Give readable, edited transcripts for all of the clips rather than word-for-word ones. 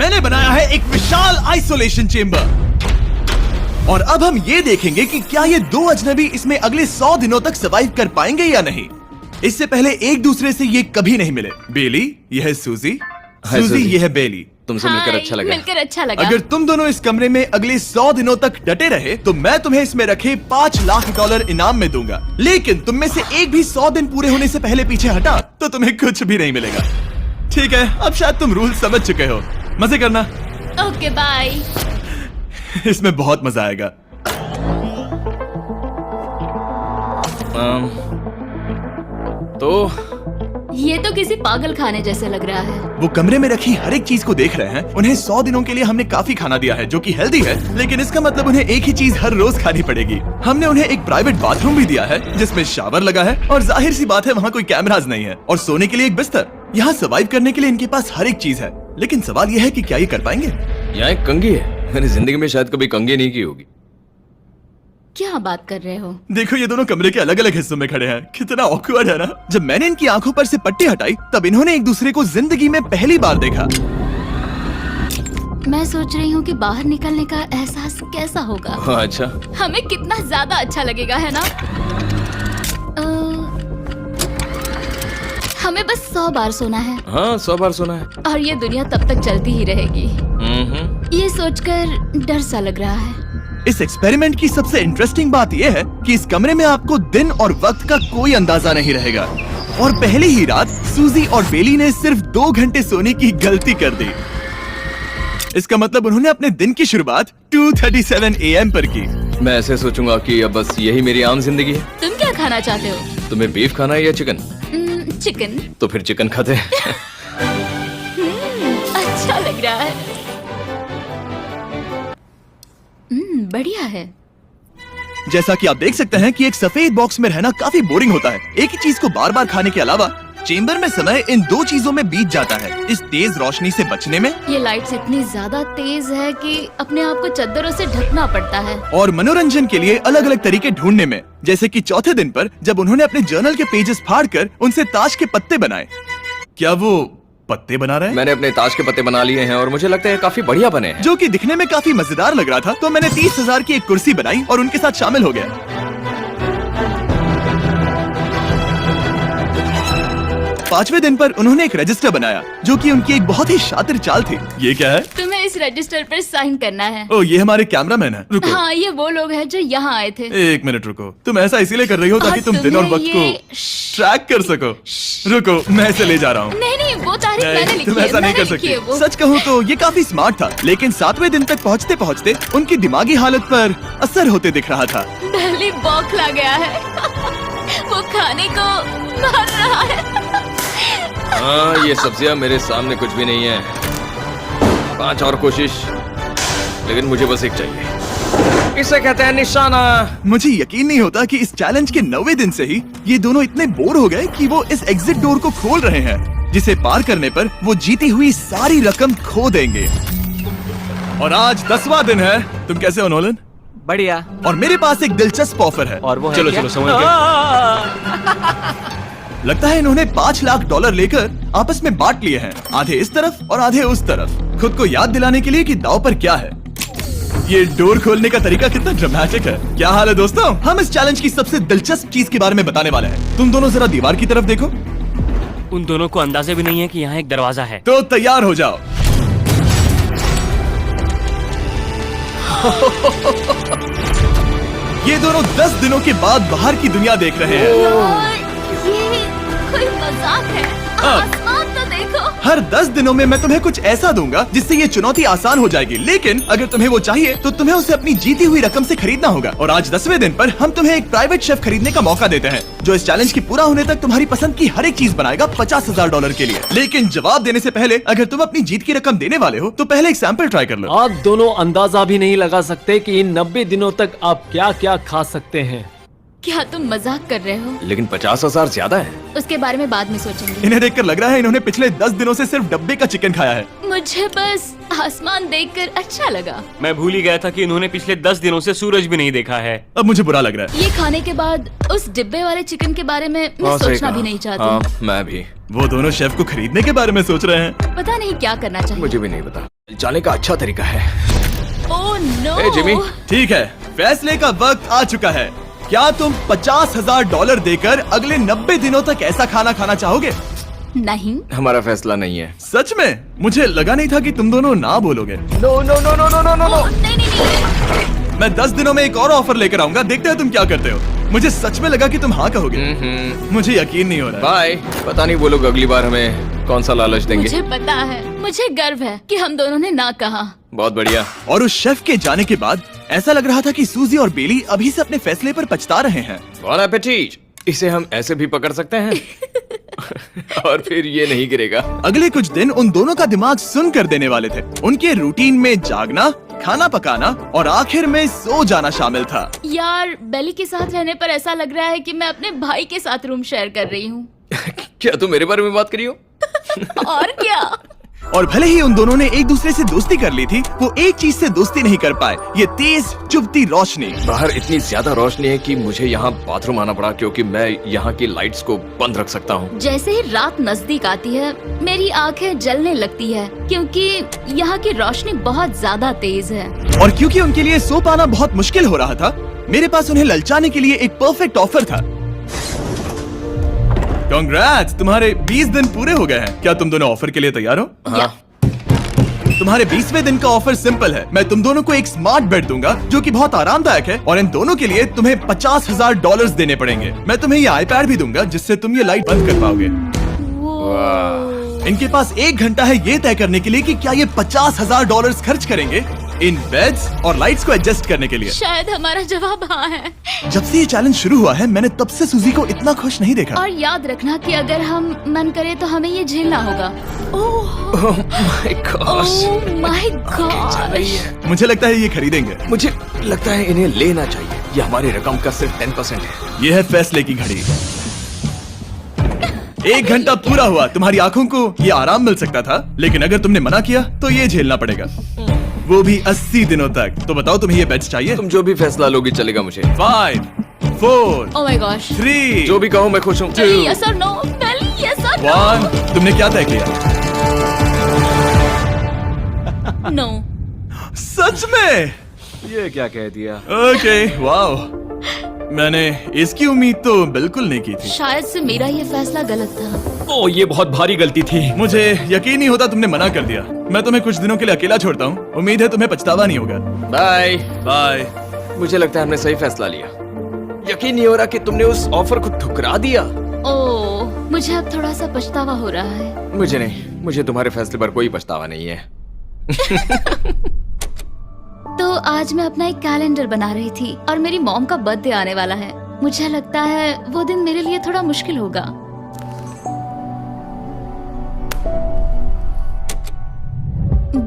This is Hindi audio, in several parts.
मैंने बनाया है एक विशाल आइसोलेशन चेम्बर और अब हम ये देखेंगे कि क्या ये दो अजनबी इसमें अगले 100 दिनों तक सर्वाइव कर पाएंगे या नहीं। इससे पहले एक दूसरे से ये कभी नहीं मिले। बेली, यह है सूजी, सूजी ये है बेली। तुमसे मिलकर अच्छा लगा। मिलकर अच्छा लगा। अगर तुम दोनों इस कमरे में अगले 100 दिनों तक डटे रहे तो मैं तुम्हें इसमें रखे $5 लाख इनाम में दूंगा। लेकिन तुम में से एक भी 100 दिन पूरे होने से पहले पीछे हटा तो तुम्हें कुछ भी नहीं मिलेगा। ठीक है, अब शायद तुम रूल समझ चुके हो। मजे करना। Okay bye. इसमें बहुत मजा आएगा। तो ये तो किसी पागल खाने जैसे लग रहा है। वो कमरे में रखी हर एक चीज को देख रहे हैं। उन्हें 100 दिनों के लिए हमने काफी खाना दिया है जो कि हेल्दी है, लेकिन इसका मतलब उन्हें एक ही चीज हर रोज खानी पड़ेगी। हमने उन्हें एक प्राइवेट बाथरूम भी दिया है जिसमें शावर लगा है और जाहिर सी बात है वहाँ कोई कैमराज नहीं है, और सोने के लिए एक बिस्तर। यहाँ सर्वाइव करने के लिए इनके पास हर एक चीज है, लेकिन सवाल यह है कि क्या ये कर पाएंगे। यहाँ एक कंघी है। मैंने जिंदगी में शायद कभी कंघी नहीं की होगी। क्या बात कर रहे हो? देखो ये दोनों कमरे के अलग अलग हिस्सों में खड़े हैं। कितना ऑकवर्ड है ना। जब मैंने इनकी आंखों पर से पट्टी हटाई तब इन्होंने एक दूसरे को जिंदगी में पहली बार देखा। मैं सोच रही हूँ कि बाहर निकलने का एहसास कैसा होगा। अच्छा, हमें कितना ज्यादा अच्छा लगेगा, है ना? हमें बस 100 बार सोना है। हाँ 100 बार सोना है। और ये दुनिया तब तक चलती ही रहेगी। ये सोचकर डर सा लग रहा है। इस एक्सपेरिमेंट की सबसे इंटरेस्टिंग बात यह है कि इस कमरे में आपको दिन और वक्त का कोई अंदाजा नहीं रहेगा। और पहली ही रात सूजी और बेली ने सिर्फ 2 घंटे सोने की गलती कर दी। इसका मतलब उन्होंने अपने दिन की शुरुआत 2:37 AM पर की। मैं ऐसे सोचूंगा कि अब बस यही मेरी आम जिंदगी है। तुम क्या खाना चाहते हो? तुम्हें बीफ खाना है या चिकन? चिकन। तो फिर चिकन खाते हैं। अच्छा लग रहा है। बढ़िया है। जैसा कि आप देख सकते हैं कि एक सफेद बॉक्स में रहना काफी बोरिंग होता है। एक ही चीज को बार बार खाने के अलावा चेम्बर में समय इन 2 चीजों में बीत जाता है। इस तेज रोशनी से बचने में, ये लाइट्स इतनी ज्यादा तेज है कि अपने आप को चद्दरों से ढकना पड़ता है, और मनोरंजन के लिए अलग अलग तरीके ढूंढने में। जैसे कि चौथे दिन पर जब उन्होंने अपने जर्नल के पेजेस फाड़कर उनसे ताश के पत्ते बनाए। क्या वो पत्ते बना रहे हैं? मैंने अपने ताश के पत्ते बना लिए हैं और मुझे लगता है काफी बढ़िया बने हैं। जो कि दिखने में काफी मजेदार लग रहा था, तो मैंने 30,000 की एक कुर्सी बनाई और उनके साथ शामिल हो गया। 5वें दिन पर उन्होंने एक रजिस्टर बनाया जो कि उनकी एक बहुत ही शातिर चाल थी। ये क्या है? तुम्हें इस रजिस्टर पर साइन करना है। ओ, ये हमारे कैमरामैन है। रुको। हाँ, ये वो लोग हैं जो यहाँ आए थे। 1 मिनट रुको। तुम ऐसा इसीलिए कर रही हो ताकि तुम दिन और वक्त को ट्रैक कर सको। रुको, मैं इसे ले जा रहा हूँ। नहीं, वो तारीख मैंने लिखी तुम है। ऐसा नहीं कर सकती। सच कहूँ तो ये काफी स्मार्ट था, लेकिन 7वें दिन तक पहुँचते पहुँचते उनकी दिमागी हालत पर असर होते दिख रहा था। डली बौखला गया है। वो खाने को मार रहा है। हाँ, ये सब्जियां मेरे सामने कुछ भी नहीं है। 5 और कोशिश, लेकिन मुझे बस एक चाहिए। इसे कहते हैं निशाना। मुझे यकीन नहीं होता कि इस चैलेंज के 9वें दिन से ही ये दोनों इतने बोर हो गए कि वो इस एग्जिट डोर को खोल रहे हैं, जिसे पार करने पर वो जीती हुई सारी रकम खो देंगे। और आज 10वां दिन है। तुम कैसे हो नोलन? बढ़िया। और मेरे पास एक दिलचस्प ऑफर है। और वो है चलो क्या? चलो समझ गए। लगता है इन्होंने $5 लाख लेकर आपस में बांट लिए हैं, आधे इस तरफ और आधे उस तरफ, खुद को याद दिलाने के लिए कि दांव पर क्या है। ये डोर खोलने का तरीका कितना ड्रामेटिक है। क्या हाल है दोस्तों? हम इस चैलेंज की सबसे दिलचस्प चीज के बारे में बताने वाले हैं। तुम दोनों जरा दीवार की तरफ देखो। उन दोनों को अंदाजा भी नहीं है कि यहाँ एक दरवाजा है। तो तैयार हो जाओ। ये दोनों 10 दिनों के बाद बाहर की दुनिया देख रहे हैं। यार, ये कोई मजाक है। आसमान तो देखो। हर 10 दिनों में मैं तुम्हें कुछ ऐसा दूंगा जिससे ये चुनौती आसान हो जाएगी, लेकिन अगर तुम्हें वो चाहिए तो तुम्हें उसे अपनी जीती हुई रकम से खरीदना होगा। और आज 10वें दिन पर हम तुम्हें एक प्राइवेट शेफ खरीदने का मौका देते हैं जो इस चैलेंज की पूरा होने तक तुम्हारी पसंद की हर एक चीज बनाएगा $50,000 के लिए। लेकिन जवाब देने से पहले अगर तुम अपनी जीत की रकम देने वाले हो तो पहले एक सैंपल ट्राई कर लो। आप दोनों अंदाजा भी नहीं लगा सकते कि इन 90 दिनों तक आप क्या क्या खा सकते हैं। क्या तुम मजाक कर रहे हो? लेकिन 50,000 ज्यादा है। उसके बारे में बाद में सोचेंगे। इन्हें देखकर लग रहा है इन्होंने पिछले 10 दिनों से सिर्फ डब्बे का चिकन खाया है। मुझे बस आसमान देखकर अच्छा लगा। मैं भूल ही गया था कि इन्होंने पिछले 10 दिनों से सूरज भी नहीं देखा है। अब मुझे बुरा लग रहा है। ये खाने के बाद उस डिब्बे वाले चिकन के बारे में मैं सोचना भी नहीं चाहती। हाँ, मैं भी। वो दोनों शेफ को खरीदने के बारे में सोच रहे हैं। पता नहीं क्या करना चाहिए। मुझे भी नहीं पता। जाने का अच्छा तरीका है। Oh no. ए, जिमी। ठीक है, फैसले का वक्त आ चुका है। क्या तुम $50,000 देकर अगले 90 दिनों तक ऐसा खाना खाना चाहोगे? नहीं। हमारा फैसला नहीं है। सच में? मुझे लगा नहीं था कि तुम दोनों ना बोलोगे। No no no no no no no no. नहीं नहीं नहीं। मैं 10 दिनों में एक और ऑफर लेकर आऊंगा, देखते हैं तुम क्या करते हो। मुझे सच में लगा कि तुम हाँ कहोगे। मुझे यकीन नहीं हो रहा। बाय। पता नहीं वो लोग अगली बार हमें कौन सा लालच देंगे। मुझे पता है, मुझे गर्व है कि हम दोनों ने ना कहा। बहुत बढ़िया। और उस शेफ के जाने के बाद ऐसा लग रहा था कि सूजी और बेली अभी से अपने फैसले पर पछता रहे हैं। बॉन एपेटीट। इसे हम ऐसे भी पकड़ सकते हैं और फिर ये नहीं गिरेगा। अगले कुछ दिन उन दोनों का दिमाग सुन कर देने वाले थे। उनके रूटीन में जागना, खाना पकाना और आखिर में सो जाना शामिल था। यार, बेली के साथ रहने पर ऐसा लग रहा है कि मैं अपने भाई के साथ रूम शेयर कर रही हूँ। क्या तुम मेरे बारे में बात करी हो? और क्या। और भले ही उन दोनों ने एक दूसरे से दोस्ती कर ली थी, वो एक चीज से दोस्ती नहीं कर पाए, ये तेज चुभती रोशनी। बाहर इतनी ज्यादा रोशनी है कि मुझे यहाँ बाथरूम आना पड़ा क्योंकि मैं यहाँ की लाइट्स को बंद रख सकता हूँ। जैसे ही रात नजदीक आती है, मेरी आंखें जलने लगती है क्योंकि यहाँ की रोशनी बहुत ज्यादा तेज है। और क्योंकि उनके लिए सो पाना बहुत मुश्किल हो रहा था, मेरे पास उन्हें ललचाने के लिए एक परफेक्ट ऑफर था। कांग्रेट्स, तुम्हारे 20 दिन पूरे हो गए हैं। क्या तुम दोनों ऑफर के लिए तैयार हो? हाँ। तुम्हारे 20वें दिन का ऑफर सिंपल है। मैं तुम दोनों को एक स्मार्ट बेड दूंगा जो कि बहुत आरामदायक है, और इन दोनों के लिए तुम्हें $50,000 देने पड़ेंगे। मैं तुम्हें ये आईपैड भी दूंगा जिससे तुम ये लाइट बंद कर पाओगे। इनके पास 1 घंटा है ये तय करने के लिए कि क्या ये $50,000 खर्च करेंगे इन बेड्स और लाइट्स को एडजस्ट करने के लिए। शायद हमारा जवाब हाँ है। जब से ये चैलेंज शुरू हुआ है, मैंने तब से सूजी को इतना खुश नहीं देखा। और याद रखना कि अगर हम मन करे तो हमें ये झेलना होगा। Oh my gosh. My gosh. मुझे लगता है ये खरीदेंगे। मुझे लगता है इन्हें लेना चाहिए। ये हमारी रकम का सिर्फ 10% है। ये है फैसले की घड़ी। 1 घंटा पूरा हुआ, तुम्हारी आंखों को ये आराम मिल सकता था, लेकिन अगर तुमने मना किया तो ये झेलना पड़ेगा, वो भी 80 दिनों तक। तो बताओ, तुम्हें ये बेड्स चाहिए? तुम जो भी फैसला लोगी चलेगा मुझे। 5, 4, ओह माय गॉश। 3, जो भी कहो मैं खुश हूँ। यस और नो। बेली, यस और 1। तुमने क्या तय किया? नो। सच में? ये क्या कह दिया? Okay, wow. मैंने इसकी उम्मीद तो बिल्कुल नहीं की थी। शायद से मेरा ये फैसला गलत था। ओ, ये बहुत भारी गलती थी। मुझे यकीन नहीं होता तुमने मना कर दिया। मैं तुम्हें कुछ दिनों के लिए अकेला छोड़ता हूँ। उम्मीद है तुम्हें पछतावा नहीं होगा। Bye bye. मुझे लगता है हमने सही फैसला लिया। यकीन नहीं हो रहा कि तुमने उस ऑफर को ठुकरा दिया। ओह, मुझे अब थोड़ा सा पछतावा हो रहा है। मुझे नहीं, मुझे तुम्हारे फैसले पर कोई पछतावा नहीं है। तो आज मैं अपना एक कैलेंडर बना रही थी और मेरी मॉम का बर्थडे आने वाला है। मुझे लगता है वो दिन मेरे लिए थोड़ा मुश्किल होगा।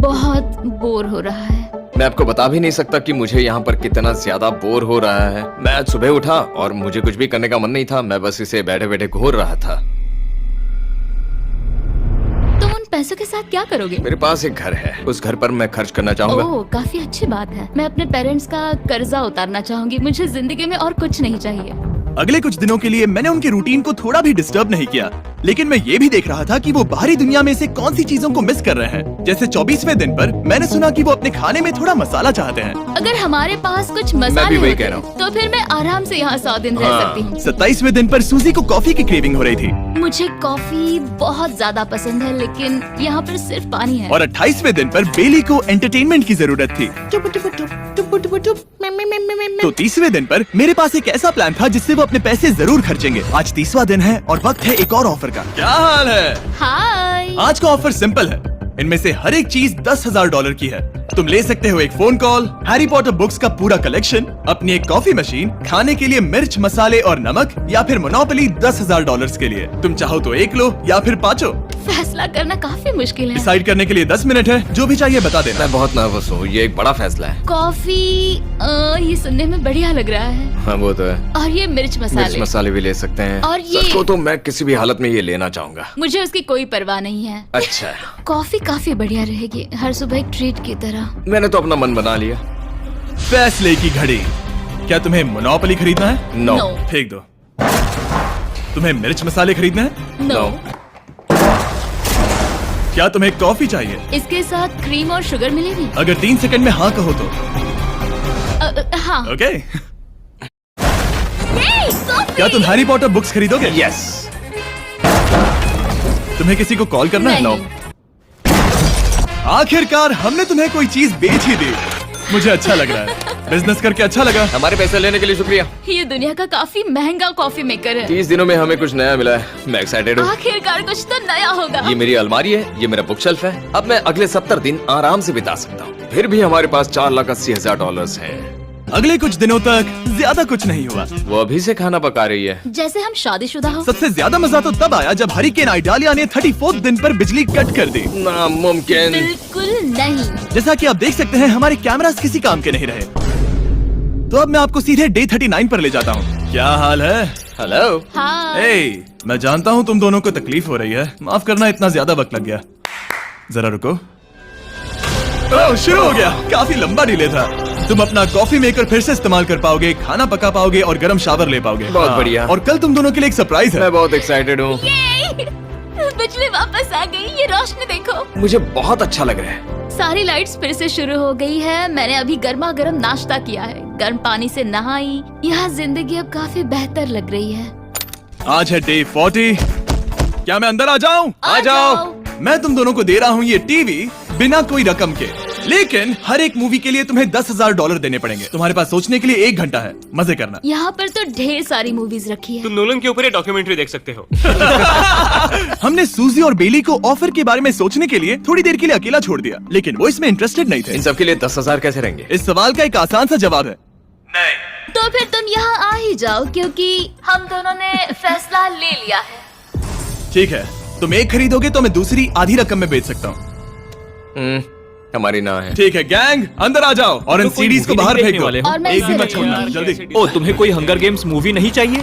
बहुत बोर हो रहा है। मैं आपको बता भी नहीं सकता कि मुझे यहाँ पर कितना ज्यादा बोर हो रहा है। मैं आज सुबह उठा और मुझे कुछ भी करने का मन नहीं था। मैं बस इसे बैठे बैठे घूर रहा था। तुम उन पैसों के साथ क्या करोगे? मेरे पास एक घर है, उस घर पर मैं खर्च करना चाहूंगा। ओह, काफी अच्छी बात है। मैं अपने पेरेंट्स का कर्जा उतारना चाहूंगी। मुझे जिंदगी में और कुछ नहीं चाहिए। अगले कुछ दिनों के लिए मैंने उनके रूटीन को थोड़ा भी डिस्टर्ब नहीं किया, लेकिन मैं ये भी देख रहा था कि वो बाहरी दुनिया में से कौन सी चीजों को मिस कर रहे हैं। जैसे 24वें दिन पर मैंने सुना कि वो अपने खाने में थोड़ा मसाला चाहते हैं। अगर हमारे पास कुछ मैं भी मसाले वही होते, कह रहा हूँ। तो फिर मैं आराम से यहाँ 100 दिन रह सकती हूँ। 27वें दिन पर सूजी को कॉफी की क्रेविंग हो रही थी, मुझे कॉफी बहुत ज्यादा पसंद है, लेकिन यहाँ पर सिर्फ पानी है। और 28वें दिन पर बेली को एंटरटेनमेंट की जरूरत थी। तो 30वें दिन पर मेरे पास एक ऐसा प्लान था जिससे वो अपने पैसे जरूर खर्चेंगे। आज 30वां दिन है और वक्त है एक और ऑफर का। क्या हाल है? हाय। आज का ऑफर सिंपल है। इनमें से हर एक चीज $10,000 की है। तुम ले सकते हो एक phone call, Harry Potter books का पूरा कलेक्शन, अपनी एक कॉफी मशीन, खाने के लिए मिर्च, मसाले और नमक, या फिर मोनोपोली $10,000 के लिए। तुम चाहो तो 1 लो या फिर 5। फैसला करना काफी मुश्किल है। डिसाइड करने के लिए 10 मिनट है। जो भी चाहिए बता देना। मैं बहुत नर्वस हूँ, ये एक बड़ा फैसला है। कॉफी, ये सुनने में बढ़िया लग रहा है। हाँ वो तो है। और ये मिर्च मिर्च मसाले, मसाले भी ले सकते हैं। और ये- सच को तो मैं किसी भी हालत में ये लेना चाहूंगा। मुझे उसकी कोई परवाह नहीं है। अच्छा, कॉफी काफी बढ़िया रहेगी, हर सुबह एक ट्रीट की तरह। मैंने तो अपना मन बना लिया। फैसले की घड़ी। क्या तुम्हें मोनोपोली खरीदना है? No No. फेंक दो। तुम्हें मिर्च मसाले खरीदना है? नो। क्या तुम्हें कॉफी चाहिए? इसके साथ क्रीम और शुगर मिलेगी? अगर 3 सेकंड में हाँ कहो तो। हाँ। ओके। Yay, coffee! क्या तुम हैरी पॉटर बुक्स खरीदोगे? यस। तुम्हें किसी को कॉल करना है? नहीं। आखिरकार हमने तुम्हें कोई चीज बेच ही दी। मुझे अच्छा लग रहा है। बिजनेस करके अच्छा लगा। हमारे पैसे लेने के लिए शुक्रिया। ये दुनिया का काफी महंगा कॉफी मेकर है। 30 दिनों में हमें कुछ नया मिला है। मैं एक्साइटेड हूँ। आखिरकार कुछ तो नया होगा। ये मेरी अलमारी है, ये मेरा बुक शेल्फ है। अब मैं अगले 70 दिन आराम से बिता सकता हूँ। फिर भी हमारे पास $4,80,000 है। अगले कुछ दिनों तक ज्यादा कुछ नहीं हुआ। वो अभी से खाना पका रही है। जैसे हम शादीशुदा हो। सबसे ज्यादा मजा तो तब आया जब हरिकेन आइडालिया ने 34th दिन पर बिजली कट कर दी। नामुमकिन। बिल्कुल नहीं। जैसा कि आप देख सकते हैं हमारे कैमरास किसी काम के नहीं रहे। तो अब मैं आपको सीधे डे 39 पर ले जाता हूँ। क्या हाल है? हेलो। हाँ। ए, मैं जानता हूँ तुम दोनों को तकलीफ हो रही है। माफ करना इतना ज्यादा वक्त लग गया। जरा रुको। ओह, शुरू हो गया। काफी लंबा डिले था। तुम अपना कॉफी मेकर फिर से इस्तेमाल कर पाओगे, खाना पका पाओगे और गर्म शावर ले पाओगे। बहुत हाँ, बढ़िया। और कल तुम दोनों के लिए एक सरप्राइज है। मैं बहुत एक्साइटेड हूँ। ये! बिजली वापस आ गई। ये रोशनी देखो। मुझे बहुत अच्छा लग रहा है। सारी लाइट्स फिर से शुरू हो गई है। मैंने अभी गर्मा गर्म नाश्ता किया है, गर्म पानी से नहाई। यहाँ जिंदगी अब काफी बेहतर लग रही है। आज है डे 40। क्या मैं अंदर आ जाऊं? आ जाओ। मैं तुम दोनों को दे रहा हूँ ये टीवी बिना कोई रकम के, लेकिन हर एक मूवी के लिए तुम्हें $10,000 देने पड़ेंगे। तुम्हारे पास सोचने के लिए 1 घंटा है। मजे करना। यहाँ पर तो ढेर सारी मूवीज रखी है। तुम नोलन के ऊपर ये डॉक्यूमेंट्री देख सकते हो। हमने सूजी और बेली को ऑफर के बारे में सोचने के लिए थोड़ी देर के लिए अकेला छोड़ दिया, लेकिन वो इसमें इंटरेस्टेड नहीं थे। इन सब के लिए 10,000 कैसे रहेंगे? इस सवाल का एक आसान सा जवाब है नहीं। तो फिर तुम यहाँ आ ही जाओ, क्योंकि हम दोनों ने फैसला ले लिया है। ठीक है, तुम एक खरीदोगे तो मैं दूसरी आधी रकम में बेच सकता हूँ। हमारी ना है। ठीक है गैंग, अंदर आ जाओ और इन तो कोई सीडीज को movie बाहर नहीं फेंक देखने दो। वाले हो? और मैं एक भी इसे मत छोड़ना, रखूंगी। जल्दी। ओ, तुम्हें कोई हंगर गेम्स मूवी नहीं चाहिए?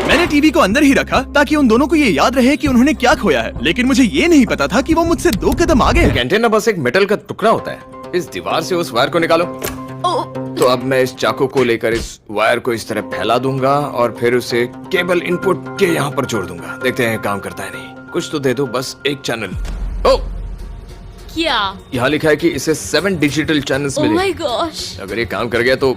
मैंने टीवी को अंदर ही रखा ताकि उन दोनों को ये याद रहे कि उन्होंने क्या खोया है, लेकिन मुझे ये नहीं पता था कि वो मुझसे 2 कदम आगे हैं। एंटेना बस एक मेटल का टुकड़ा होता है। इस दीवार से उस वायर को निकालो। ओ, तो अब मैं इस चाकू को लेकर इस वायर को इस तरह फैला दूंगा और फिर उसे केबल इनपुट के यहाँ पर जोड़ दूंगा। देखते हैं काम करता है नहीं। कुछ तो दे दो, बस एक चैनल। ओ, क्या? यहाँ लिखा है कि इसे 7 डिजिटल चैनल्स ओह मिले। My gosh. अगर ये काम कर गया तो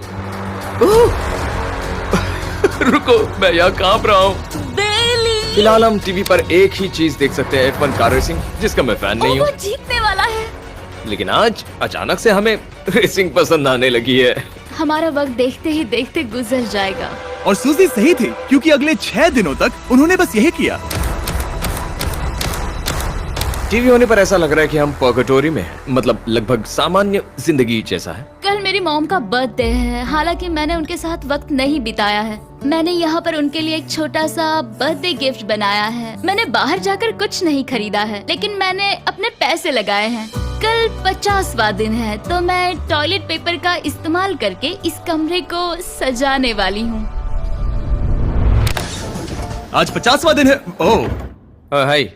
रुको, मैं यहाँ कांप रहा हूँ। बेली। फिलहाल हम टीवी पर एक ही चीज देख सकते हैं, F1 कार रेसिंग, जिसका मैं फैन नहीं वो हूँ। जीतने वाला है। लेकिन आज अचानक से हमें रेसिंग पसंद आने लगी है। हमारा वक्त देखते ही देखते गुजर जाएगा। और सूजी सही थी, क्योंकि अगले 6 दिनों तक उन्होंने बस यही किया। टीवी होने पर ऐसा लग रहा है कि हम पर्गेटोरी में हैं, मतलब लगभग सामान्य जिंदगी जैसा है। कल मेरी मॉम का बर्थडे है, हालांकि मैंने उनके साथ वक्त नहीं बिताया है। मैंने यहाँ पर उनके लिए एक छोटा सा बर्थडे गिफ्ट बनाया है। मैंने बाहर जाकर कुछ नहीं खरीदा है, लेकिन मैंने अपने पैसे लगाए हैं। कल 50वां दिन है, तो मैं टॉयलेट पेपर का इस्तेमाल करके इस कमरे को सजाने वाली हूँ। आज 50वां दिन है। ओह, हाय।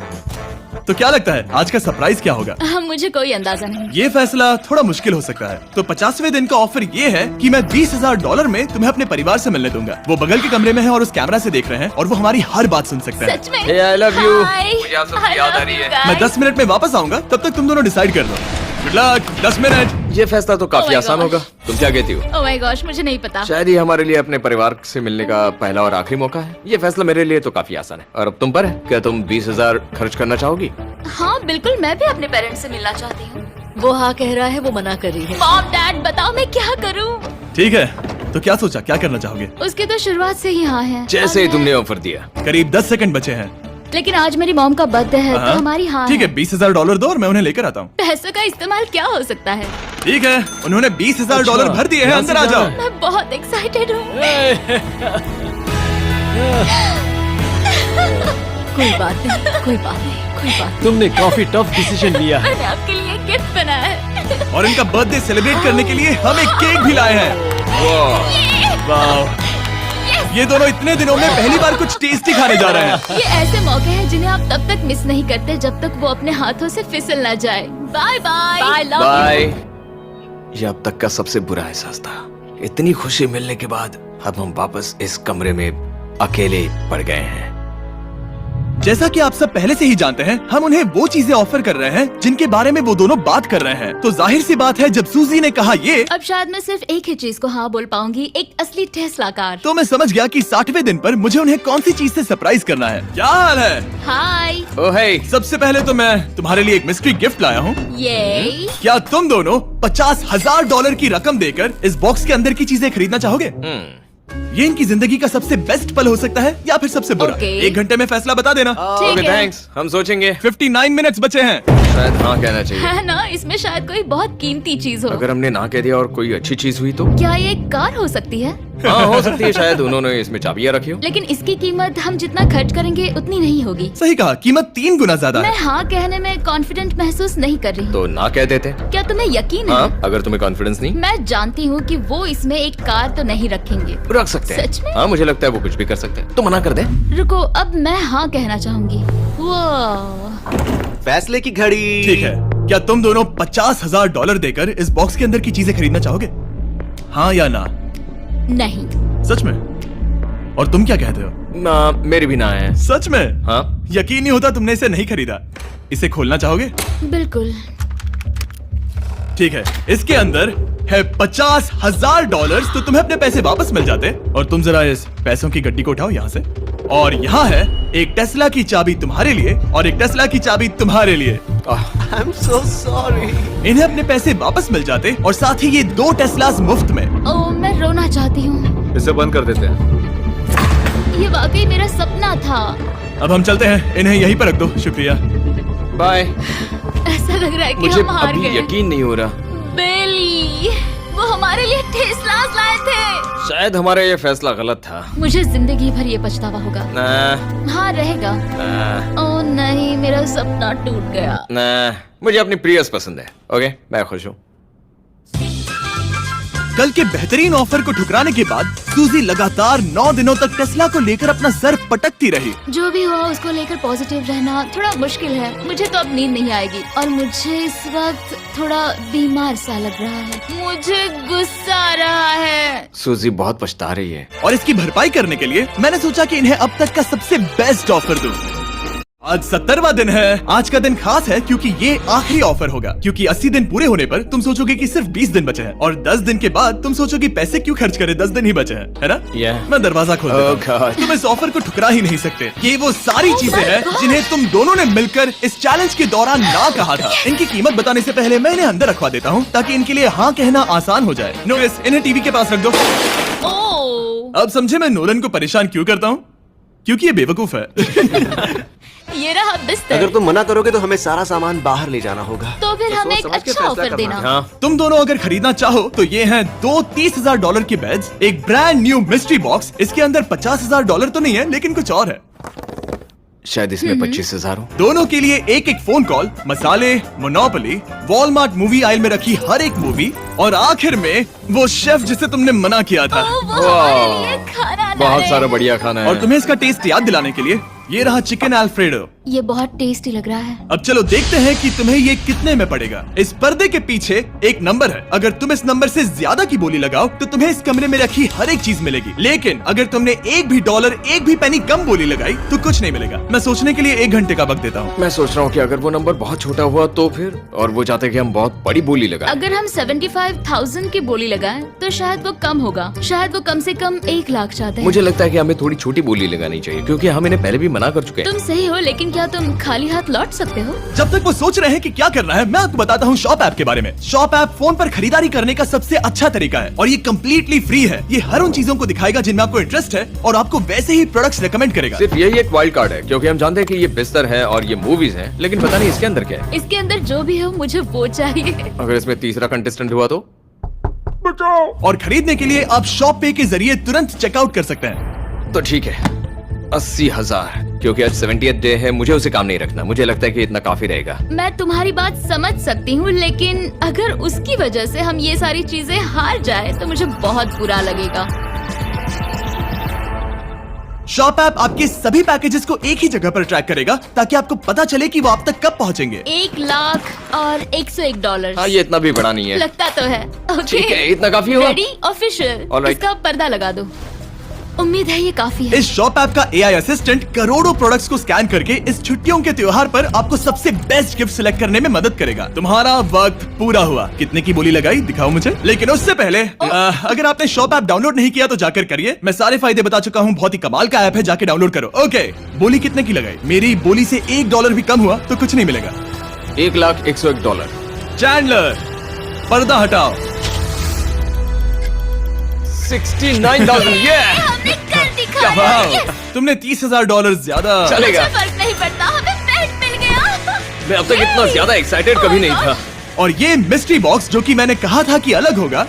तो क्या लगता है आज का सरप्राइज क्या होगा? मुझे कोई अंदाजा नहीं। ये फैसला थोड़ा मुश्किल हो सकता है। तो 50वें दिन का ऑफर ये है कि मैं $20,000 में तुम्हें अपने परिवार से मिलने दूंगा। वो बगल के कमरे में है और उस कैमरा से देख रहे हैं और वो हमारी हर बात सुन सकते हैं। सच में? Hey, I love you. Hi. मुझे आप सबसे I याद आ love रही you है। guys. मैं 10 मिनट में वापस आऊंगा, तब तक तुम दोनों डिसाइड कर लो। Good luck. 10 मिनट। ये फैसला तो Oh काफी my आसान gosh. होगा। तुम क्या कहती हो? ओह माय गॉश, मुझे नहीं पता। शायद ये हमारे लिए अपने परिवार से मिलने का पहला और आखिरी मौका है। ये फैसला मेरे लिए तो काफी आसान है। और अब तुम पर है। क्या तुम 20,000 खर्च करना चाहोगी? हाँ बिल्कुल, मैं भी अपने पेरेंट्स से मिलना चाहती हूँ। वो हाँ कह रहा है, वो मना कर रही है। मॉम डैड बताओ मैं क्या करूँ? ठीक है, तो क्या सोचा, क्या करना चाहोगे? उसके तो शुरुआत से ही हाँ है। जैसे ही और तुमने ऑफर दिया। करीब 10 सेकंड बचे हैं। लेकिन आज मेरी मॉम का बर्थडे है, तो हमारी हाँ ठीक है, है। $20,000 दो और मैं उन्हें लेकर आता हूँ। पैसों का इस्तेमाल क्या हो सकता है? ठीक है, उन्होंने $20,000 अच्छा, भर दिए हैं। यहाँ अंदर से आ जाओ। जाना मैं बहुत एक्साइटेड हूँ। कोई बात नहीं, कोई बात नहीं, कोई बात तुमने काफी टफ डिसीजन लिया है। मैंने आपके लिए गिफ्ट बनाया है। और इनका बर्थडे सेलिब्रेट करने के लिए हम एक केक भी लाए हैं। वाह, ये दोनों इतने दिनों में पहली बार कुछ टेस्टी खाने जा रहे हैं। ये ऐसे मौके हैं जिन्हें आप तब तक मिस नहीं करते जब तक वो अपने हाथों से फिसल ना जाए। Bye bye. Bye, love bye. ये अब तक का सबसे बुरा एहसास था। इतनी खुशी मिलने के बाद अब हम वापस इस कमरे में अकेले पड़ गए हैं। जैसा कि आप सब पहले से ही जानते हैं, हम उन्हें वो चीजें ऑफर कर रहे हैं जिनके बारे में वो दोनों बात कर रहे हैं। तो जाहिर सी बात है, जब सूजी ने कहा ये, अब शायद मैं सिर्फ एक ही चीज को हाँ बोल पाऊंगी, एक असली टेस्ला कार। तो मैं समझ गया कि 60वें दिन पर मुझे उन्हें कौन सी चीज से सरप्राइज करना है। क्या हाल है? हाय। ओ हे, सबसे पहले तो मैं तुम्हारे लिए एक मिस्ट्री गिफ्ट लाया हूँ। ये क्या तुम दोनों $50,000 की रकम देकर इस बॉक्स के अंदर की चीजें खरीदना चाहोगे? ये इनकी जिंदगी का सबसे बेस्ट पल हो सकता है या फिर सबसे बुरा। Okay. 1 घंटे में फैसला बता देना। ठीक ओके है। थैंक्स, हम सोचेंगे। 59 मिनट्स बचे हैं। शायद हाँ कहना चाहिए। है ना, इसमें शायद कोई बहुत कीमती चीज हो। अगर हमने ना कह दिया और कोई अच्छी चीज हुई तो? क्या ये एक कार हो सकती है? हाँ हो सकती है, शायद उन्होंने इसमें चाबियां रखी हो। लेकिन इसकी कीमत हम जितना खर्च करेंगे उतनी नहीं होगी। सही कहा, कीमत 3 गुना ज्यादा मैं है। हाँ कहने में कॉन्फिडेंट महसूस नहीं कर रही। तो ना कह देते। क्या तुम्हें यकीन है? हाँ, अगर तुम्हें कॉन्फिडेंस नहीं, मैं जानती हूँ कि वो इसमें एक कार तो नहीं रखेंगे। रख सकते हैं। सच में? हाँ मुझे लगता है वो कुछ भी कर सकते हैं। तो मना कर दे। रुको, अब मैं हाँ कहना चाहूंगी। वो फैसले की घड़ी। ठीक है, क्या तुम दोनों $50,000 देकर इस बॉक्स के अंदर की चीजें खरीदना चाहोगे? हाँ या ना? नहीं। सच में? और तुम क्या कहते हो? ना, मेरी भी ना है। सच में? हाँ यकीन नहीं होता तुमने इसे नहीं खरीदा। इसे खोलना चाहोगे? बिल्कुल। ठीक है, इसके अंदर है $50,000, तो तुम्हें अपने पैसे वापस मिल जाते। और तुम जरा इस पैसों की गड्डी को उठाओ यहाँ से। और यहाँ है एक टेस्ला की चाबी तुम्हारे लिए और एक टेस्ला की चाबी तुम्हारे लिए। I am so sorry. इन्हें अपने पैसे वापस मिल जाते और साथ ही ये 2 टेस्लास मुफ्त में। ओ, मैं रोना चाहती हूँ। इसे बंद कर देते हैं। ये वाकई मेरा सपना था। अब हम चलते हैं, इन्हें यहीं पर रख दो। शुक्रिया। बाय। ऐसा लग रहा है कि मुझे हम हार अभी गए। यकीन नहीं हो रहा। बेली, वो हमारे लिए टेस्लास लाए थे। शायद हमारा ये फैसला गलत था। मुझे जिंदगी भर ये पछतावा होगा। ना, हाँ रहेगा। ना, ओ नहीं, मेरा सपना टूट गया। ना, मुझे अपनी प्रियस पसंद है। ओके, मैं खुश हूँ। कल के बेहतरीन ऑफर को ठुकराने के बाद सूजी लगातार 9 दिनों तक टेस्ला को लेकर अपना सर पटकती रही। जो भी हुआ उसको लेकर पॉजिटिव रहना थोड़ा मुश्किल है। मुझे तो अब नींद नहीं आएगी और मुझे इस वक्त थोड़ा बीमार सा लग रहा है। मुझे गुस्सा आ रहा है। सूजी बहुत पछता रही है। और इसकी भरपाई करने के लिए मैंने सोचा कि इन्हें अब तक का सबसे बेस्ट ऑफर दूं। आज 70वां दिन है। आज का दिन खास है क्योंकि ये आखिरी ऑफर होगा। क्योंकि 80 दिन पूरे होने पर तुम सोचोगे कि सिर्फ 20 दिन बचे हैं और 10 दिन के बाद तुम सोचोगे पैसे क्यों खर्च करें, 10 दिन ही बचे हैं, है ना? Yeah. मैं दरवाजा खोल देता हूं। Oh God. तुम इस ऑफर को ठुकरा ही नहीं सकते। ये वो सारी चीजें हैं जिन्हें तुम दोनों ने मिलकर इस चैलेंज के दौरान ना कहा था। इनकी कीमत बताने से पहले मैं इन्हें अंदर रखवा देता हूँ ताकि इनके लिए हाँ कहना आसान हो जाए। नोटिस, इन्हें टीवी के पास रख दो। ओ, अब समझे मैं नोलन को परेशान क्यों करता हूँ? क्योंकि ये बेवकूफ है। ये रहा बिस्तर। अगर तुम मना करोगे तो हमें सारा सामान बाहर ले जाना होगा। तो फिर हमें एक सोच समझ के अच्छा फैसला ऑफर करना देना। हाँ, तुम दोनों अगर खरीदना चाहो तो ये हैं 2 $30,000 के बेड्स, एक ब्रांड न्यू मिस्ट्री बॉक्स। इसके अंदर $50,000 तो नहीं है लेकिन कुछ और है। शायद इसमें 25,000 हो। दोनों के लिए एक एक फोन कॉल, मसाले, मोनोपोली, वॉलमार्ट मूवी आयल में रखी हर एक मूवी और आखिर में वो शेफ जिसे तुमने मना किया था। ओ, वो हमारे लिए खाना ला बहुत रहे सारा हैं। बढ़िया खाना है। और तुम्हें इसका टेस्ट याद दिलाने के लिए ये रहा चिकन अल्फ्रेडो। ये बहुत टेस्टी लग रहा है। अब चलो देखते हैं कि तुम्हें ये कितने में पड़ेगा। इस पर्दे के पीछे एक नंबर है। अगर तुम इस नंबर से ज्यादा की बोली लगाओ तो तुम्हें इस कमरे में रखी हर एक चीज मिलेगी। लेकिन अगर तुमने एक भी डॉलर, एक भी पेनी कम बोली लगाई तो कुछ नहीं मिलेगा। मैं सोचने के लिए 1 घंटे का वक्त देता हूँ। मैं सोच रहा हूँ कि अगर वो नंबर बहुत छोटा हुआ तो फिर, और वो चाहते कि हम बहुत बड़ी बोली लगाएं। अगर हम 75,000 की बोली लगाएं तो शायद वो कम होगा। शायद वो कम से कम 1 लाख चाहते हैं। मुझे लगता है कि हमें थोड़ी छोटी बोली लगानी चाहिए क्योंकि हम इन्हें पहले भी मना कर चुके हैं। तुम सही हो, लेकिन क्या तुम खाली हाथ लौट सकते हो? जब तक वो सोच रहे हैं कि क्या करना है, मैं आपको बताता हूँ शॉप ऐप के बारे में। शॉप ऐप फोन पर खरीदारी करने का सबसे अच्छा तरीका है और ये कम्प्लीटली फ्री है। ये हर उन चीजों को दिखाएगा जिनमें आपको इंटरेस्ट है और आपको वैसे ही प्रोडक्ट्स रेकमेंड करेगा। सिर्फ यही एक वाइल्ड कार्ड है क्योंकि हम जानते हैं कि ये बिस्तर है और ये मूवीज हैं, लेकिन पता नहीं इसके अंदर क्या है। इसके अंदर जो भी हो मुझे वो चाहिए। अगर इसमें तीसरा कंटेस्टेंट हुआ तो? और खरीदने के लिए आप शॉप पे के जरिए तुरंत चेकआउट कर सकते हैं। तो ठीक है, 80,000, क्योंकि आज 70th डे है। मुझे उसे काम नहीं रखना। मुझे लगता है कि इतना काफी रहेगा। मैं तुम्हारी बात समझ सकती हूँ, लेकिन अगर उसकी वजह से हम ये सारी चीजें हार जाए तो मुझे बहुत बुरा लगेगा। शॉप ऐप आपके सभी पैकेजेस को एक ही जगह पर ट्रैक करेगा ताकि आपको पता चले कि वो आप तक कब पहुंचेंगे। 1 लाख और $101। हाँ, ये इतना भी बड़ा नहीं है। लगता तो है। ओके, ठीक है, इतना काफी होगा। Ready, official. Alright. इसका पर्दा लगा दो। उम्मीद है ये काफी है। इस शॉप ऐप का AI असिस्टेंट करोड़ों प्रोडक्ट्स को स्कैन करके इस छुट्टियों के त्योहार पर आपको सबसे बेस्ट गिफ्ट सिलेक्ट करने में मदद करेगा। तुम्हारा वक्त पूरा हुआ। कितने की बोली लगाई दिखाओ मुझे। लेकिन उससे पहले अगर आपने शॉप ऐप डाउनलोड नहीं किया तो जाकर करिए। मैं सारे फायदे बता चुका हूँ। बहुत ही कमाल का ऐप है, जाके डाउनलोड करो। ओके, बोली कितने की लगाई? मेरी बोली से $1 भी कम हुआ तो कुछ नहीं मिलेगा। $1,01,001। चैंडलर, पर्दा हटाओ। 69,000। ये हमने कर दिखाया। वाह, Yes! तुमने $30,000 ज्यादा। चलेगा। मुझे फर्क नहीं पड़ता, हमें पेट मिल गया। मैं अब तक इतना ज्यादा एक्साइटेड कभी नहीं था। और ये मिस्ट्री बॉक्स जो कि मैंने कहा था कि अलग होगा,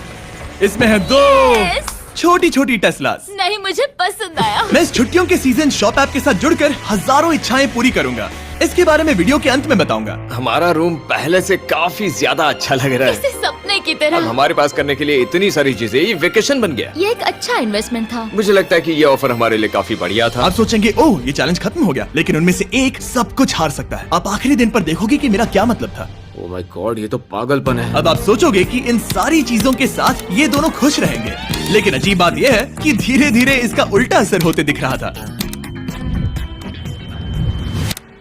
इसमें है 2 Yes! छोटी छोटी टेस्लास। नहीं, मुझे पसंद आया। मैं इस छुट्टियों के सीजन शॉप ऐप के साथ जुड़कर हजारों इच्छाएं पूरी करूंगा। इसके बारे में वीडियो के अंत में बताऊंगा। हमारा रूम पहले से काफी ज्यादा अच्छा लग रहा है। इसे सपने की अब तरह। हमारे पास करने के लिए इतनी सारी चीजें, ये वेकेशन बन गया। ये एक अच्छा इन्वेस्टमेंट था। मुझे लगता है कि ये ऑफर हमारे लिए काफी बढ़िया था। आप सोचेंगे ओह ये चैलेंज खत्म हो गया, लेकिन उनमें से एक सब कुछ हार सकता है। आप आखिरी दिन पर देखोगे कि मेरा क्या मतलब था। ओह माय गॉड, ये तो पागलपन है। अब आप सोचोगे कि इन सारी चीजों के साथ ये दोनों खुश रहेंगे, लेकिन अजीब बात यह है कि धीरे धीरे इसका उल्टा असर होते दिख रहा था।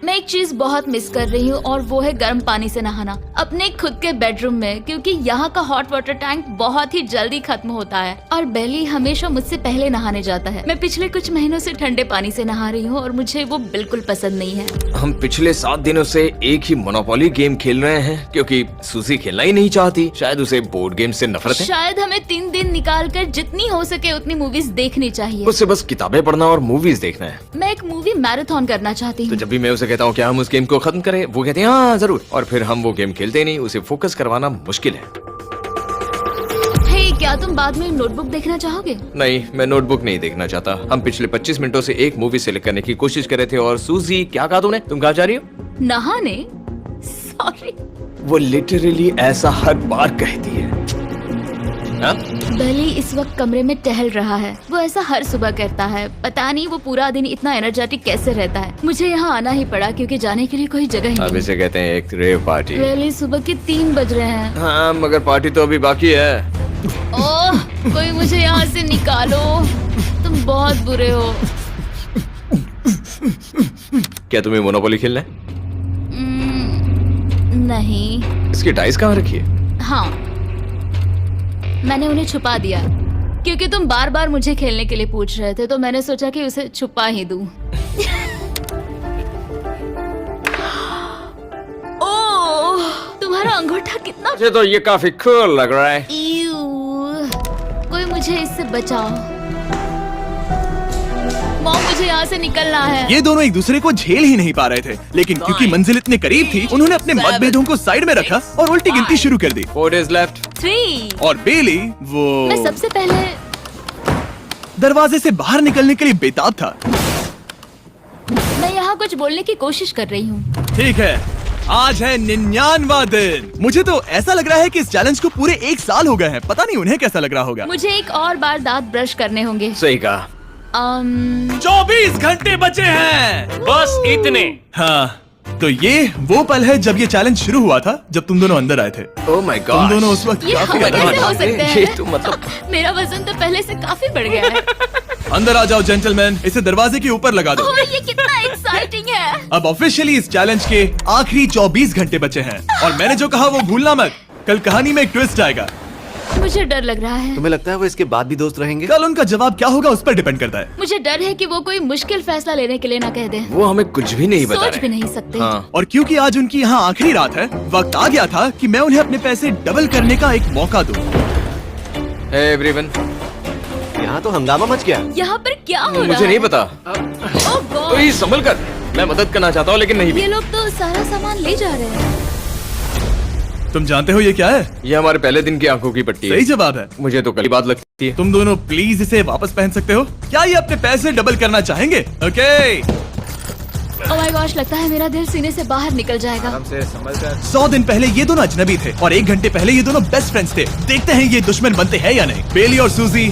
मैं एक चीज बहुत मिस कर रही हूँ और वो है गर्म पानी से नहाना अपने खुद के बेडरूम में, क्योंकि यहाँ का हॉट वाटर टैंक बहुत ही जल्दी खत्म होता है और बेली हमेशा मुझसे पहले नहाने जाता है। मैं पिछले कुछ महीनों से ठंडे पानी से नहा रही हूँ और मुझे वो बिल्कुल पसंद नहीं है। हम पिछले 7 दिनों से एक ही मोनोपोली गेम खेल रहे हैं क्योंकि सूजी खेलना ही नहीं चाहती। शायद उसे बोर्ड गेम से नफरत है। शायद हमें 3 दिन निकाल कर जितनी हो सके उतनी मूवीज देखनी चाहिए। उसे बस किताबें पढ़ना और मूवीज देखना है। मैं एक मूवी मैराथन करना चाहती तो हूँ। जब भी मैं उसे कहता हूँ क्या हम उस गेम को खत्म करें, वो कहते हैं हाँ जरूर, और फिर हम वो गेम खेलते नहीं। उसे फोकस करवाना मुश्किल है। हे, क्या तुम बाद में नोटबुक देखना चाहोगे? नहीं, मैं नोटबुक नहीं देखना चाहता। हम पिछले 25 मिनटों से एक मूवी सिलेक्ट करने की कोशिश कर रहे थे। और सूजी, क्या कहा तूने? तुम कहाँ जा रही हो? नहाने? सॉरी। वो लिटरली ऐसा हर बार कहती है। हाँ? बेली इस वक्त कमरे में टहल रहा है। वो ऐसा हर सुबह करता है। पता नहीं वो पूरा दिन इतना एनर्जेटिक कैसे रहता है। मुझे यहाँ आना ही पड़ा क्योंकि जाने के लिए कोई जगह ही अब नहीं। इसे कहते हैं एक रेव पार्टी। बेली, सुबह के 3 बज रहे हैं। हाँ, मगर पार्टी तो अभी बाकी है। ओह, कोई मुझे यहाँ से निकालो। तुम बहुत बुरे हो। क्या तुम्हें मोनोपोली खेलना है? नहीं। इसकी डाइस कहाँ रखी है? हाँ, मैंने उन्हें छुपा दिया क्योंकि तुम बार बार मुझे खेलने के लिए पूछ रहे थे, तो मैंने सोचा कि उसे छुपा ही दूं। ओह, तुम्हारा अंगूठा कितना। मुझे तो ये काफी कूल लग रहा है। ईऊ, कोई मुझे इससे बचाओ। मॉम, मुझे यहाँ से निकलना है। ये दोनों एक दूसरे को झेल ही नहीं पा रहे थे, लेकिन क्योंकि मंजिल इतने करीब थी, उन्होंने अपने मतभेदों को साइड में रखा और उल्टी गिनती शुरू कर दी। 4 days left। 3। और बेली वो मैं सबसे पहले दरवाजे से बाहर निकलने के लिए बेताब था। मैं यहाँ कुछ बोलने की कोशिश कर रही हूँ। ठीक है, आज है 99वां दिन। मुझे तो ऐसा लग रहा है कि इस चैलेंज को पूरे 1 साल हो गए हैं। पता नहीं उन्हें कैसा लग रहा होगा। मुझे एक और बार दांत ब्रश करने होंगे। सही कहा। 24 घंटे बचे हैं। बस इतने। हाँ, तो ये वो पल है जब ये चैलेंज शुरू हुआ था, जब तुम दोनों अंदर आए थे। ओह माय तुम गॉड। दोनों उस वक्त ये काफी हम अलग कैसे थे। हो सकते ये हैं? तो मतलब मेरा वजन तो पहले से काफी बढ़ गया है। अंदर आ जाओ जेंटलमैन, इसे दरवाजे के ऊपर लगा दो। ओह, ये कितना एक्साइटिंग है। अब ऑफिशियली इस चैलेंज के आखिरी 24 घंटे बचे हैं, और मैंने जो कहा वो भूलना मत। कल कहानी में एक ट्विस्ट आएगा। मुझे डर लग रहा है। तुम्हें लगता है वो इसके बाद भी दोस्त रहेंगे? कल उनका जवाब क्या होगा उस पर डिपेंड करता है। मुझे डर है कि वो कोई मुश्किल फैसला लेने के लिए ना कह दे। वो हमें कुछ भी नहीं बता सोच रहे। भी नहीं सकते। हाँ। और क्योंकि आज उनकी यहाँ आखिरी रात है, वक्त आ गया था कि मैं उन्हें अपने पैसे डबल करने का एक मौका दूं। Hey everyone। यहाँ तो हंगामा मच गया। यहाँ पर क्या हो रहा है? मुझे नहीं पता। ओह गॉड, ओए, संभल कर। मैं मदद करना चाहता हूँ लेकिन नहीं भी। ये लोग तो सारा सामान ले जा रहे हैं। तुम जानते हो ये क्या है? ये हमारे पहले दिन की आंखों की पट्टी सही है। जवाब है। मुझे तो कल बात लगती है। तुम दोनों प्लीज इसे वापस पहन सकते हो? क्या ये अपने पैसे डबल करना चाहेंगे? ओके। ओह माय गॉश, लगता है मेरा दिल सीने से बाहर निकल जाएगा। 100 दिन पहले ये दोनों अजनबी थे और 1 घंटे पहले ये दोनों बेस्ट फ्रेंड्स थे। देखते हैं ये दुश्मन बनते हैं या नहीं। बेली और सूजी,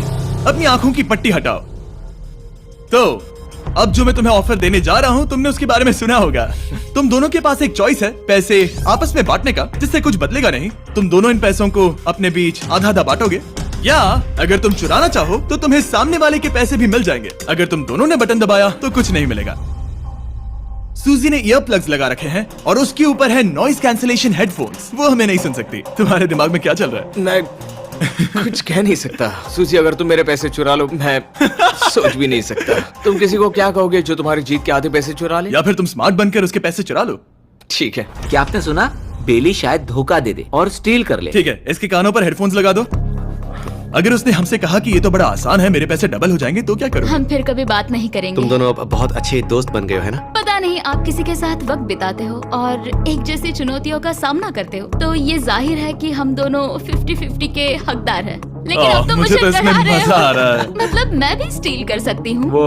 अपनी आंखों की पट्टी हटाओ। तो अब जो मैं तुम्हें ऑफर देने जा रहा हूँ, तुमने उसके बारे में सुना होगा। तुम दोनों के पास एक चॉइस है, पैसे आपस में बांटने का, जिससे कुछ बदलेगा नहीं। तुम दोनों इन पैसों को अपने बीच आधा आधा बांटोगे। या अगर तुम चुराना चाहो तो तुम्हें सामने वाले के पैसे भी मिल जाएंगे। अगर तुम दोनों ने बटन दबाया तो कुछ नहीं मिलेगा। सूजी ने ईयर प्लग्स लगा रखे हैं और उसके ऊपर है नॉइस कैंसिलेशन हेडफोन्स। वो हमें नहीं सुन सकती। तुम्हारे दिमाग में क्या चल रहा है? मैं कुछ कह नहीं सकता। सूजी, अगर तुम मेरे पैसे चुरा लो, मैं सोच भी नहीं सकता। तुम किसी को क्या कहोगे जो तुम्हारी जीत के आधे पैसे चुरा ले? या फिर तुम स्मार्ट बनकर उसके पैसे चुरा लो। ठीक है। क्या आपने सुना? बेली शायद धोखा दे दे और स्टील कर ले। ठीक है, इसके कानों पर हेडफोन्स लगा दो। अगर उसने हमसे कहा कि ये तो बड़ा आसान है, मेरे पैसे डबल हो जाएंगे, तो क्या करोगे? हम फिर कभी बात नहीं करेंगे। तुम दोनों अब बहुत अच्छे दोस्त बन गए हो, है ना? पता नहीं, आप किसी के साथ वक्त बिताते हो और एक जैसी चुनौतियों का सामना करते हो, तो ये जाहिर है कि हम दोनों 50-50 के हकदार हैं। लेकिन अब तो मुझे मुझे तो इसमें डरा रहे मजा आ रहा है। हो। मतलब मैं भी स्टील कर सकती हूँ। वो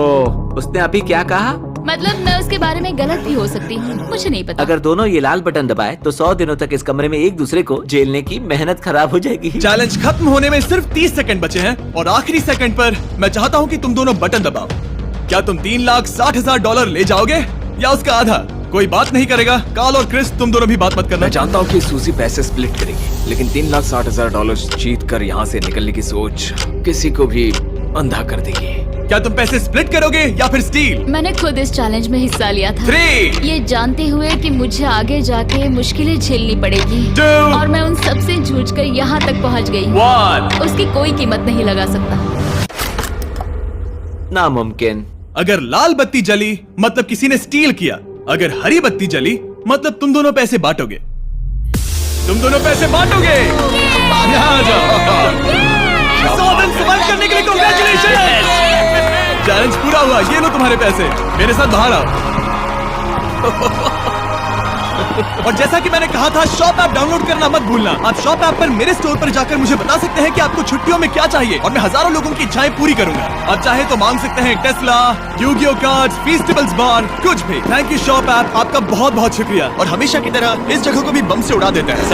उसने अभी क्या कहा? मतलब मैं उसके बारे में गलत भी हो सकती हूँ, मुझे नहीं पता। अगर दोनों ये लाल बटन दबाए तो 100 दिनों तक इस कमरे में एक दूसरे को झेलने की मेहनत खराब हो जाएगी। चैलेंज खत्म होने में सिर्फ 30 सेकंड बचे हैं और आखिरी सेकंड पर मैं चाहता हूँ कि तुम दोनों बटन दबाओ। क्या तुम $3,60,000 ले जाओगे या उसका आधा? कोई बात नहीं करेगा। कार्ल और क्रिस, तुम दोनों भी बात मत करना। मैं जानता हूँ कि सूजी पैसे स्प्लिट करेगी, लेकिन $3,60,000 जीत कर यहाँ से निकलने की सोच किसी को भी अंधा कर देगी। क्या तुम पैसे स्प्लिट करोगे या फिर स्टील? मैंने खुद इस चैलेंज में हिस्सा लिया था, 3, ये जानते हुए कि मुझे आगे जाके मुश्किलें झेलनी पड़ेगी 2, और मैं उन सब से जूझ कर यहाँ तक पहुँच गई। 1। उसकी कोई कीमत नहीं लगा सकता। नामुमकिन। अगर लाल बत्ती जली मतलब किसी ने स्टील किया। अगर हरी बत्ती जली मतलब तुम दोनों पैसे बांटोगे। तुम दोनों पैसे बांटोगे। यहाँ आ जाओ। 100 दिन सर्वाइव करने के लिए कांग्रेचुलेशन। चैलेंज पूरा हुआ। ये लो तुम्हारे पैसे। मेरे साथ बाहर आओ। और जैसा कि मैंने कहा था, शॉप ऐप डाउनलोड करना मत भूलना। आप शॉप ऐप पर मेरे स्टोर पर जाकर मुझे बता सकते हैं कि आपको छुट्टियों में क्या चाहिए और मैं हजारों लोगों की इच्छाएं पूरी करूंगा। आप चाहे तो मांग सकते हैं टेस्ला, यूगियो कार्ड्स, फेस्टिवल्स बार, कुछ भी। थैंक यू शॉप ऐप, आपका बहुत बहुत शुक्रिया। और हमेशा की तरह इस जगह को भी बम से उड़ा देते हैं।